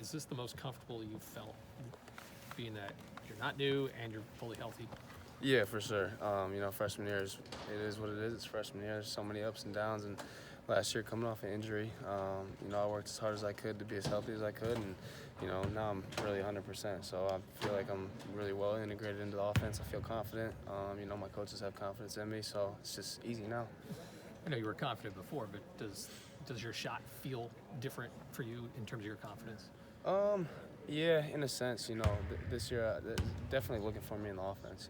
is this the most comfortable you've felt, being that you're not new and you're fully healthy? Yeah, for sure. Freshman year it is what it is. It's freshman year. There's so many ups and downs, and last year coming off an injury, I worked as hard as I could to be as healthy as I could, and now I'm really 100%. So I feel like I'm really well integrated into the offense. I feel confident. My coaches have confidence in me, so it's just easy now. I know you were confident before, but does your shot feel different for you in terms of your confidence? Yeah, in a sense, this year they're definitely looking for me in the offense,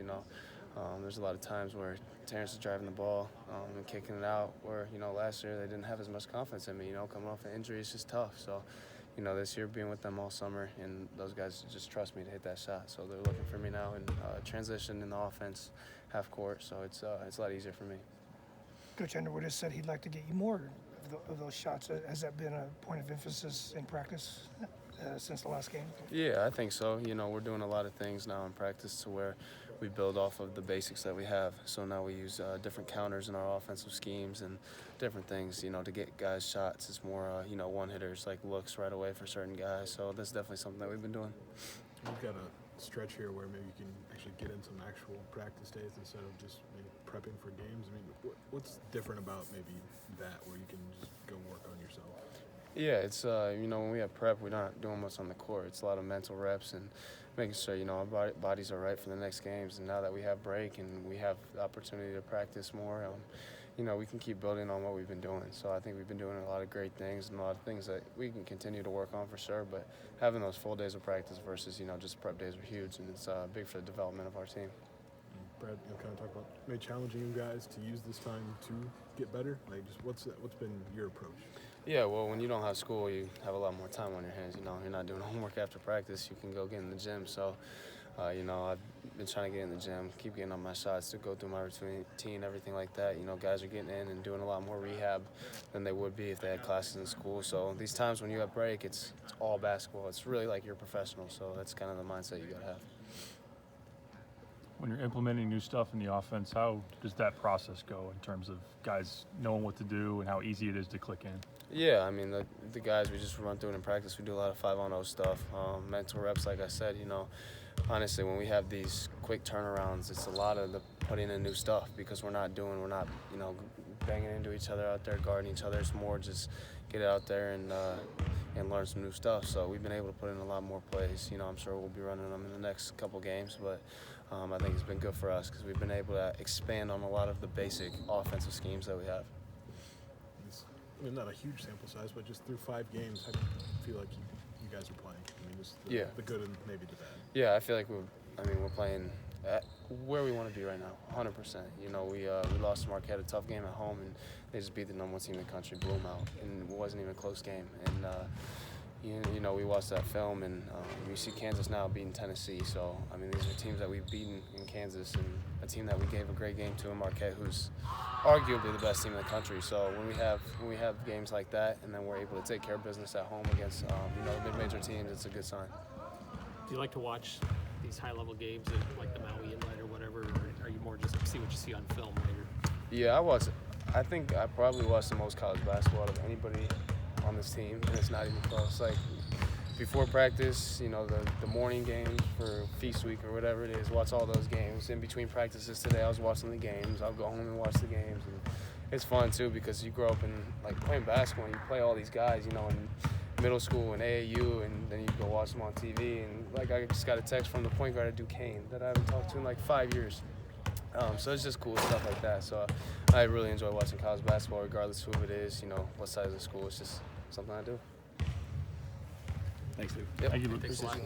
There's a lot of times where Terrence is driving the ball and kicking it out, where, last year they didn't have as much confidence in me, coming off an injury is just tough. So, this year being with them all summer, and those guys just trust me to hit that shot. So they're looking for me now in transition in the offense, half court, so it's a lot easier for me. Coach Underwood has said he'd like to get you more of those shots. Has that been a point of emphasis in practice since the last game? Yeah, I think so. We're doing a lot of things now in practice to where we build off of the basics that we have. So now we use different counters in our offensive schemes and different things, to get guys shots. It's more, one-hitters, like looks right away for certain guys. So that's definitely something that we've been doing. We've got a stretch here where maybe you can actually get in some actual practice days instead of just maybe prepping for games. I mean, what's different about maybe that, where you can just go work on yourself? Yeah, it's, when we have prep, we're not doing much on the court. It's a lot of mental reps and making sure, our bodies are right for the next games. And now that we have break and we have the opportunity to practice more, we can keep building on what we've been doing. So I think we've been doing a lot of great things and a lot of things that we can continue to work on for sure. But having those full days of practice versus, just prep days are huge, and it's big for the development of our team. Brad, kind of talk about maybe challenging you guys to use this time to get better. Like, just what's been your approach? Yeah, well, when you don't have school, you have a lot more time on your hands. You're not doing homework after practice. You can go get in the gym. So, I've been trying to get in the gym, keep getting on my shots to go through my routine, everything like that. Guys are getting in and doing a lot more rehab than they would be if they had classes in school. So these times when you have break, it's all basketball. It's really like you're professional. So that's kind of the mindset you got to have. When you're implementing new stuff in the offense, how does that process go in terms of guys knowing what to do and how easy it is to click in? Yeah, I mean, the guys, we just run through it in practice. We do a lot of 5-on-0 stuff, mental reps, like I said. Honestly, when we have these quick turnarounds, it's a lot of the putting in new stuff because we're not, banging into each other out there, guarding each other. It's more just get out there and learn some new stuff. So we've been able to put in a lot more plays. I'm sure we'll be running them in the next couple games, but I think it's been good for us because we've been able to expand on a lot of the basic offensive schemes that we have. Not a huge sample size, but just through 5 games, how do you feel like you guys are playing? Just the good and maybe the bad. Yeah, I feel like we're playing at where we want to be right now, 100%. We lost to Marquette, a tough game at home, and they just beat the #1 team in the country, blew them out, and it wasn't even a close game. And we watched that film, and we see Kansas now beating Tennessee. So these are teams that we've beaten in Kansas, and a team that we gave a great game to in Marquette, who's arguably the best team in the country. So when we have games like that, and then we're able to take care of business at home against mid-major teams, it's a good sign. Do you like to watch these high-level games at like the Maui Inlet or whatever, or are you more just see what you see on film later? Yeah, I think I probably watch the most college basketball out of anybody on this team, and it's not even close. Like, before practice, the morning games for Feast Week or whatever it is, watch all those games. In between practices today, I was watching the games. I'll go home and watch the games. And it's fun, too, because you grow up in, playing basketball, and you play all these guys, in middle school and AAU, and then you go watch them on TV. And, I just got a text from the point guard at Duquesne that I haven't talked to in, 5 years. So it's just cool stuff like that. So I really enjoy watching college basketball, regardless of who it is, what side of the school. It's just something I do. Thanks, Luke. Yep. Thank you, Luke. Thanks a lot.